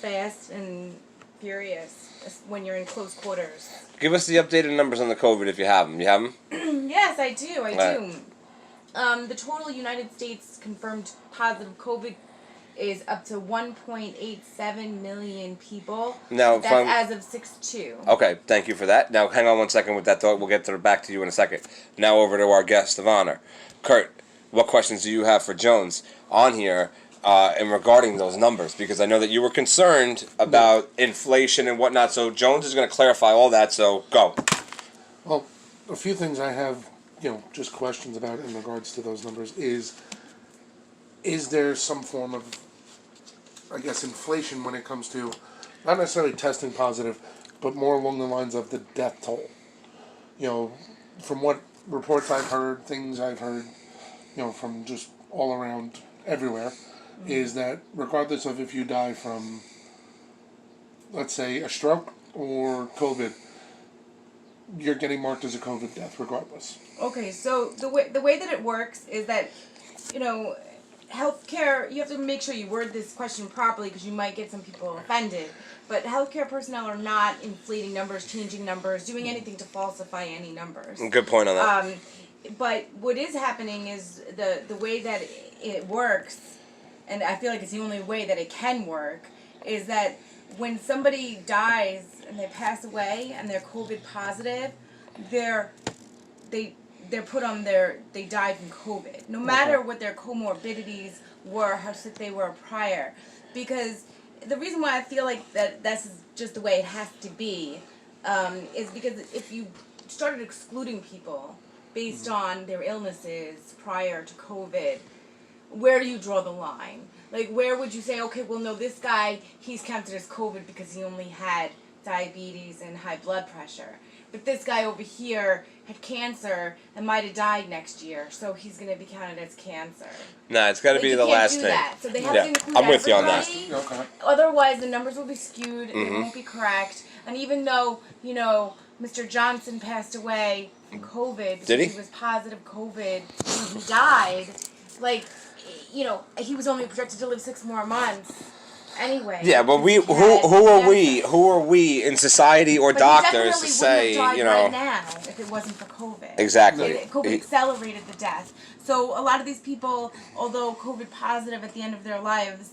fast and furious when you're in close quarters. Give us the updated numbers on the COVID if you have them. You have them? Yes, I do. I Right. do. The total United States confirmed positive COVID is up to 1.87 million people. Now, That's as of 6/2. Okay, thank you for that. Now, hang on one second with that thought. We'll get back to you in a second. Now, over to our guest of honor. Kurt, what questions do you have for Jones on here and regarding those numbers? Because I know that you were concerned about inflation and whatnot, so Jones is going to clarify all that, so go. Well, a few things I have, just questions about in regards to those numbers is there some form of, I guess, inflation when it comes to not necessarily testing positive, but more along the lines of the death toll? From what reports I've heard, things I've heard, from just all around everywhere, is that regardless of if you die from, let's say, a stroke or COVID, you're getting marked as a COVID death regardless. Okay, so the way that it works is that, healthcare, you have to make sure you word this question properly because you might get some people offended. But healthcare personnel are not inflating numbers, changing numbers, doing anything to falsify any numbers. Good point on that. But what is happening is the way that it works, and I feel like it's the only way that it can work, is that when somebody dies and they pass away and they're COVID positive, they're put on they died from COVID. No matter what their comorbidities were, how sick they were prior. Because the reason why I feel like that that's just the way it has to be is because if you started excluding people based on their illnesses prior to COVID, where do you draw the line? Like, where would you say, okay, well, no, this guy, he's counted as COVID because he only had diabetes and high blood pressure. But this guy over here had cancer and might have died next year, so he's going to be counted as cancer. Nah, it's got to be the last thing. That. So they have to include I'm with you on that. Okay. Otherwise, the numbers will be skewed and it won't be correct. And even though, Mr. Johnson passed away from COVID because he was positive COVID and he died, he was only projected to live 6 more months. Anyway. Yeah, but who are we in society or doctors to say, right now if it wasn't for COVID. Exactly. COVID accelerated the death. So a lot of these people, although COVID positive at the end of their lives,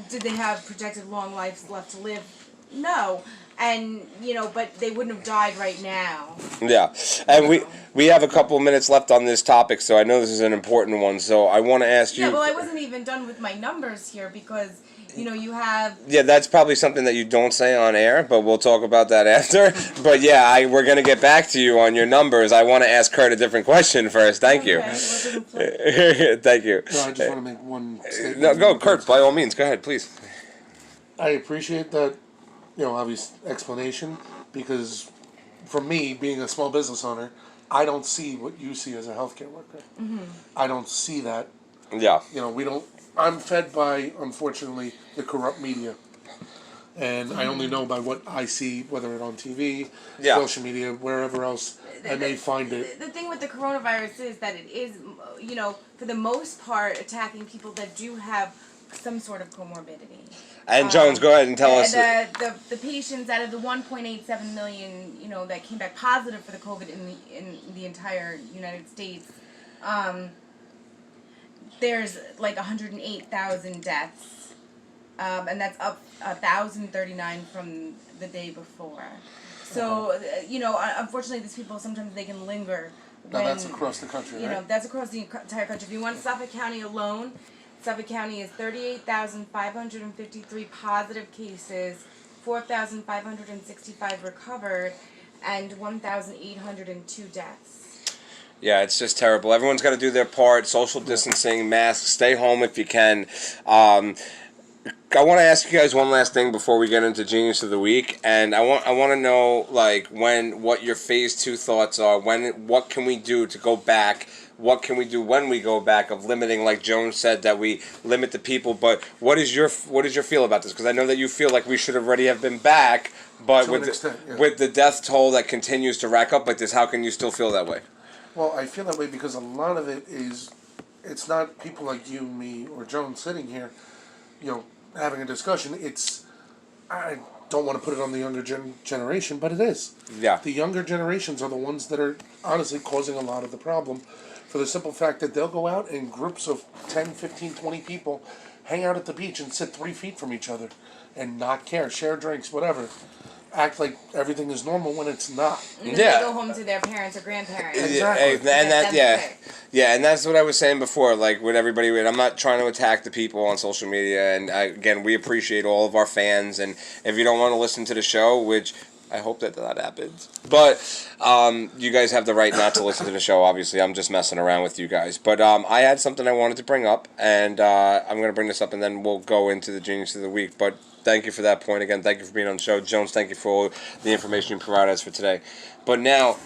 did they have projected long lives left to live? No. And, but they wouldn't have died right now. Yeah. And we have a couple of minutes left on this topic, so I know this is an important one. So I want to ask you... Yeah, well, I wasn't even done with my numbers here because, you have... Yeah, that's probably something that you don't say on air, but we'll talk about that after. But yeah, we're going to get back to you on your numbers. I want to ask Kurt a different question first. Thank you. Thank you. No, I just want to make one statement. No, go, Kurt, by all means. Go ahead, please. I appreciate that, obvious explanation, because for me, being a small business owner, I don't see what you see as a healthcare worker. Mm-hmm. I don't see that. Yeah. I'm fed by, unfortunately, the corrupt media. And I only know by what I see, whether it's on TV, social media, wherever else I may find it. The thing with the coronavirus is that it is, for the most part, attacking people that do have some sort of comorbidity. And Jones, go ahead and tell us. The patients out of the 1.87 million, that came back positive for the COVID in the entire United States, there's like 108,000 deaths, and that's up 1,039 from the day before. So, unfortunately, these people, sometimes they can linger. Now, that's across the country, right? That's across the entire country. If you want Suffolk County alone, Suffolk County is 38,553 positive cases, 4,565 recovered, and 1,802 deaths. Yeah, it's just terrible. Everyone's got to do their part. Social distancing, masks, stay home if you can. I want to ask you guys one last thing before we get into Genius of the Week, and I want to know what your phase 2 thoughts are. What can we do to go back? What can we do when we go back of limiting, like Jones said, that we limit the people? But what is your feel about this? Because I know that you feel like we should already have been back, but with the death toll that continues to rack up like this, how can you still feel that way? Well, I feel that way because a lot of it is, it's not people like you, me, or Jones sitting here, having a discussion. I don't want to put it on the younger generation, but it is. Yeah. The younger generations are the ones that are honestly causing a lot of the problem, for the simple fact that they'll go out in groups of 10, 15, 20 people, hang out at the beach and sit 3 feet from each other and not care, share drinks, whatever. Act like everything is normal when it's not. And then they go home to their parents or grandparents. Exactly. And that's what I was saying before. Like with everybody, I'm not trying to attack the people on social media. And again, we appreciate all of our fans. And if you don't want to listen to the show, which I hope that happens, but you guys have the right not to listen to the show. Obviously, I'm just messing around with you guys. But I had something I wanted to bring up, and I'm going to bring this up, and then we'll go into the Genius of the Week. But thank you for that point again. Thank you for being on the show. Jones, thank you for all the information you provided us for today. But now,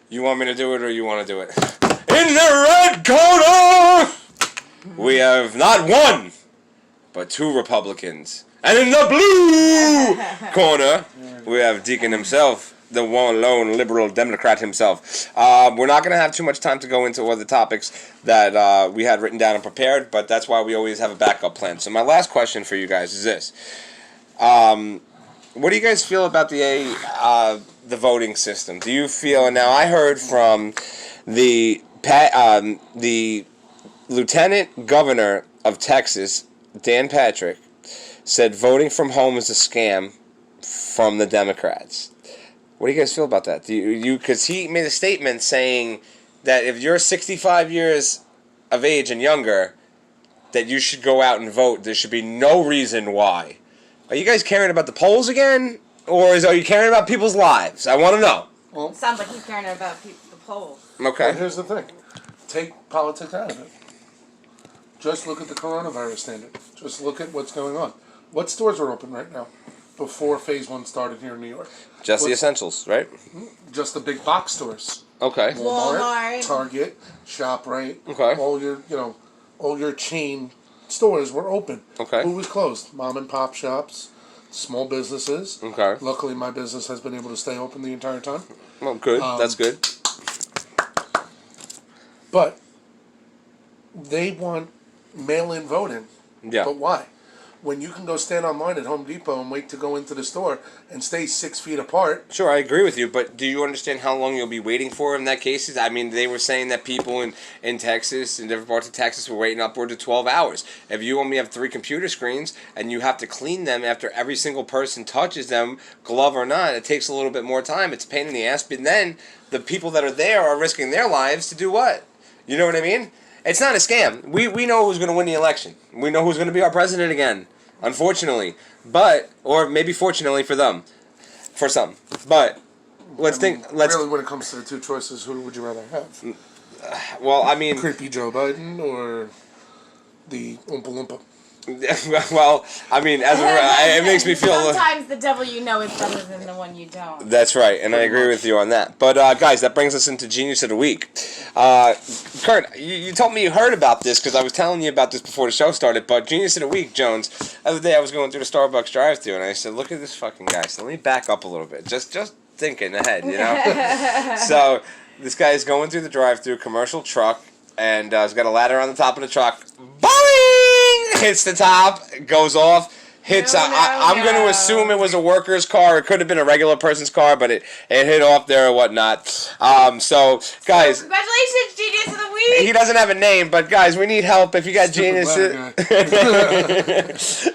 you want me to do it or you want to do it? In the red corner, we have not one, but 2 Republicans. And in the blue corner, we have Deacon himself, the one lone liberal Democrat himself. We're not going to have too much time to go into all the topics that we had written down and prepared, but that's why we always have a backup plan. So my last question for you guys is this. What do you guys feel about the voting system? Do you feel, and now I heard from the Lieutenant Governor of Texas, Dan Patrick, said voting from home is a scam from the Democrats. What do you guys feel about that? Because he made a statement saying that if you're 65 years of age and younger, that you should go out and vote. There should be no reason why. Are you guys caring about the polls again? Or are you caring about people's lives? I want to know. Well, sounds like he's caring about the polls. Okay. Well, here's the thing. Take politics out of it. Just look at the coronavirus standard. Just look at what's going on. What stores are open right now before Phase 1 started here in New York? Just the essentials, right? Just the big box stores. Okay. Walmart. Target, ShopRite. Okay. All your chain stores were open. Okay. Who was closed? Mom and pop shops, small businesses. Okay. Luckily, my business has been able to stay open the entire time. Well, good. That's good. But they want mail-in voting. Yeah. But why? When you can go stand online at Home Depot and wait to go into the store and stay 6 feet apart. Sure, I agree with you, but do you understand how long you'll be waiting for in that case? I mean, they were saying that people in Texas, in different parts of Texas, were waiting upward to 12 hours. If you only have 3 computer screens and you have to clean them after every single person touches them, glove or not, it takes a little bit more time. It's a pain in the ass, but then the people that are there are risking their lives to do what? You know what I mean? It's not a scam. We know who's going to win the election. We know who's going to be our president again. Unfortunately. But, or maybe fortunately for them. For some. But, Really, when it comes to the 2 choices, who would you rather have? Well, I mean... Creepy Joe Biden or the Oompa Loompa? Well, I mean, it makes me feel... Sometimes the devil you know is better than the one you don't. That's right, and I agree with you on that. But, guys, that brings us into Genius of the Week. Kurt, you told me you heard about this, because I was telling you about this before the show started, but Genius of the Week, Jones, the other day I was going through the Starbucks drive-thru, and I said, look at this fucking guy. So let me back up a little bit. Just thinking ahead, you know? So, this guy is going through the drive-thru, commercial truck, and he's got a ladder on the top of the truck. Boing! Hits the top, goes off, hits. I'm going to assume it was a worker's car. It could have been a regular person's car, but it hit off there or whatnot. So, guys. Congratulations, Genius of the Week! He doesn't have a name, but guys, we need help. If you got Genius.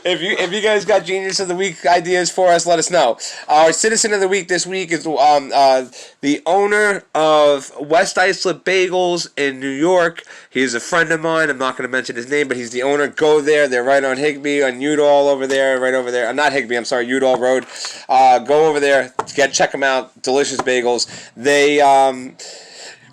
if you guys got Genius of the Week ideas for us, let us know. Our Citizen of the Week this week is the owner of West Islip Bagels in New York. He's a friend of mine. I'm not going to mention his name, but he's the owner. Go there. They're right on Higbee, on Udall over there, right over there. Not Higbee, I'm sorry, Udall Road. Go over there. Check them out. Delicious bagels.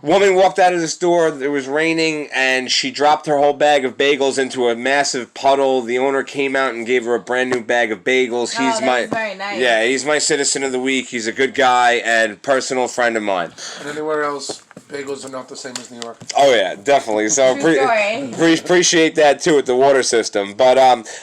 Woman walked out of the store. It was raining, and she dropped her whole bag of bagels into a massive puddle. The owner came out and gave her a brand new bag of bagels. That's very nice. Yeah, he's my Citizen of the Week. He's a good guy and personal friend of mine. And anywhere else, Bagels are not the same as New York. Oh yeah, definitely. So True story. appreciate that too with the water system. But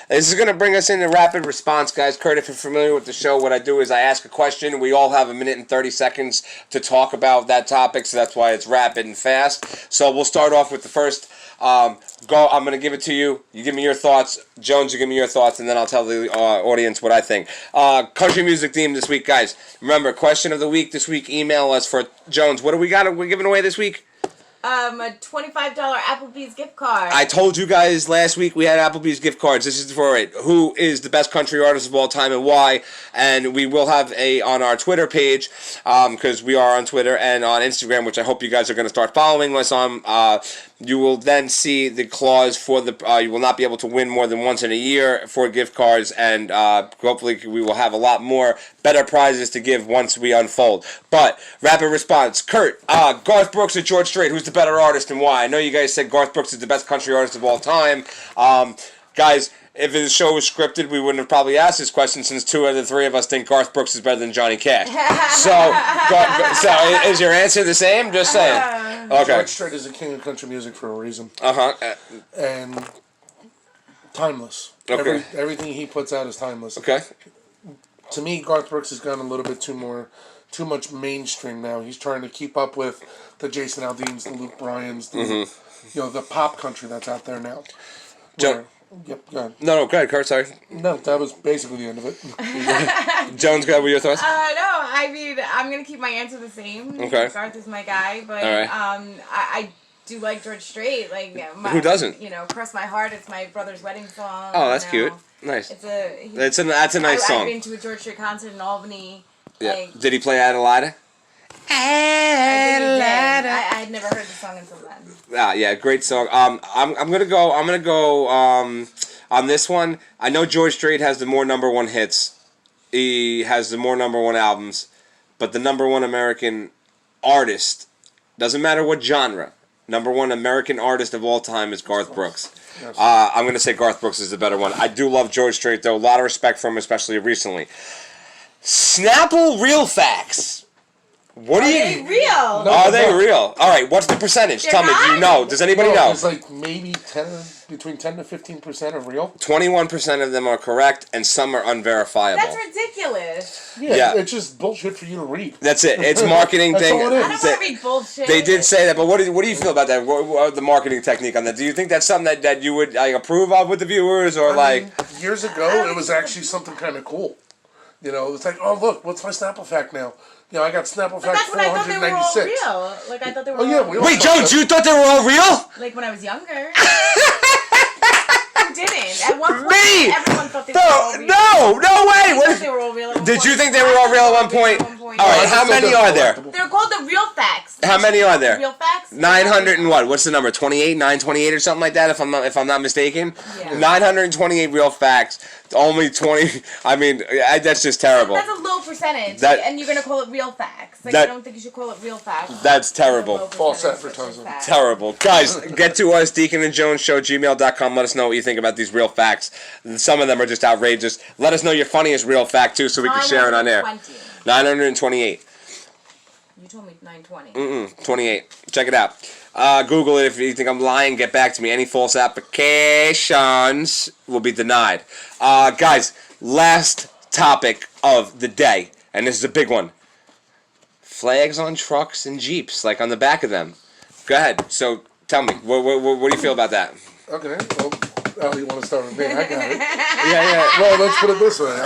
this is gonna bring us into rapid response, guys. Kurt, if you're familiar with the show, what I do is I ask a question. We all have a minute and 30 seconds to talk about that topic, so that's why it's rapid and fast. So we'll start off with the first. Go. I'm gonna give it to you. You give me your thoughts. Jones, you give me your thoughts, and then I'll tell the audience what I think. Country music theme this week, guys. Remember, question of the week this week. Email us for Jones. What do we got? We're giving away this week. A $25 Applebee's gift card. I told you guys last week we had Applebee's gift cards. This is for it. Who is the best country artist of all time and why? And we will have on our Twitter page, because we are on Twitter and on Instagram, which I hope you guys are going to start following us on. You will then see the clause for the. You will not be able to win more than once in a year for gift cards, and hopefully we will have a lot more better prizes to give once we unfold. But rapid response, Kurt, Garth Brooks or George Strait, who's the better artist and why? I know you guys said Garth Brooks is the best country artist of all time. Guys, if the show was scripted, we wouldn't have probably asked this question since 2 out of the 3 of us think Garth Brooks is better than Johnny Cash. So is your answer the same? Just saying. Okay. George Strait is the king of country music for a reason. And timeless. Okay. Everything he puts out is timeless. Okay. To me, Garth Brooks has gone a little bit too much mainstream now. He's trying to keep up with the Jason Aldeans, the Luke Bryans, the pop country that's out there now. Yep, go ahead. No, go ahead, Kurt, sorry. No, that was basically the end of it. Jones, go ahead with your thoughts? No, I mean, I'm going to keep my answer the same. Okay. Garth is my guy, but All right. I do like George Strait. Like, who doesn't? Cross My Heart, it's my brother's wedding song. Oh, that's cute. Nice. That's a nice song. I've been to a George Strait concert in Albany. Yeah. Like, did he play Adelaide? I had never heard the song until then. Yeah, great song. I'm gonna go on this one. I know George Strait has the more number 1 hits. He has the more number 1 albums, but the number 1 American artist, doesn't matter what genre, number 1 American artist of all time is Garth Brooks. Yes. I'm gonna say Garth Brooks is the better one. I do love George Strait though. A lot of respect for him, especially recently. Snapple real facts. What do you? Are they real? No. Are they real? All right. What's the percentage? They're Tell me. Do you know? Does anybody know? It's like maybe between 10 to 15% are real. 21% of them are correct, and some are unverifiable. That's ridiculous. Yeah, it's just bullshit for you to read. That's it. It's marketing That's thing. all it is. I don't want to read bullshit. They did say that, but what do you feel about that? What the marketing technique on that? Do you think that's something that you would approve of with the viewers, or I mean, years ago, it was actually something kind of cool. It's like, oh look, what's my Snapple fact now? I got Snapple But fact that's when I thought they were all 496. real. Like, I thought they were Oh yeah, all we all Wait, thought Jones, that. you thought they were all real? like when I was younger. I didn't. At one point, Me? everyone thought they were all real. No way. I What thought if- they were all real at one Did point. you think they were all real at one point? All right, how many are there? They're called the real facts. How many are there? Real facts? 900 and what? What's the number? 28, 928 or something like that. If I'm not mistaken. Yeah. 928 real facts. Only 20. I mean, that's just terrible. That's a low percentage. That- and you're going to call it real facts. Like, That- I don't think you should call it real facts. That's terrible. False advertising. Terrible. Guys, get to us, Deacon and Jones Show, gmail.com. Let us know what you think about these real facts. Some of them are just outrageous. Let us know your funniest real fact, too, so we can share it on air. 928. You told me 920. 28. Check it out. Google it if you think I'm lying. Get back to me. Any false applications will be denied. Guys, last topic of the day, and this is a big one. Flags on trucks and Jeeps, like on the back of them. Go ahead. So tell me, what do you feel about that? Okay, well, you want to start with me? I got it. Yeah. Well, let's put it this way.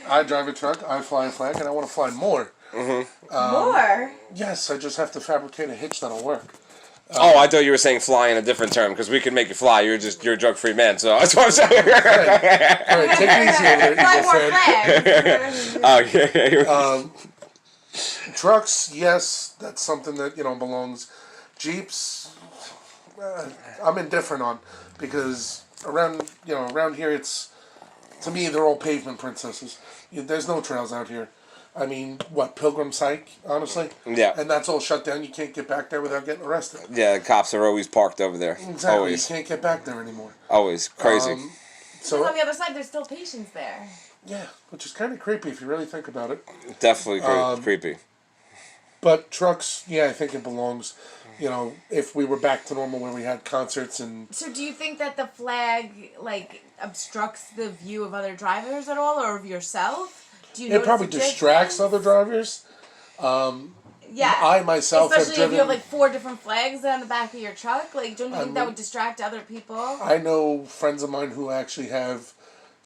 I drive a truck, I fly a flag, and I want to fly more. More? Yes, I just have to fabricate a hitch that'll work. Oh, I thought you were saying fly in a different term, because we can make you fly. You're a drug-free man, so that's what I'm saying. All right, take it easy over there, Fly Eagle more fan. flags. Oh, yeah. Trucks, yes, that's something that, belongs. Jeeps, I'm indifferent on, because around here, to me, they're all pavement princesses. There's no trails out here. I mean, Pilgrim's Hike, honestly? Yeah. And that's all shut down. You can't get back there without getting arrested. Yeah, the cops are always parked over there. Exactly. Always. You can't get back there anymore. Always. Crazy. So on the other side, there's still patients there. Yeah, which is kind of creepy if you really think about it. Definitely creepy. But trucks, yeah, I think it belongs. you know, if we were back to normal where we had concerts and So do you think that the flag like obstructs the view of other drivers at all, or of yourself? Do you it notice probably a distracts difference? other drivers. Yeah. I myself have Especially if driven. you have like 4 different flags on the back of your truck. Like, don't you think that mean- would distract other people? I know friends of mine who actually have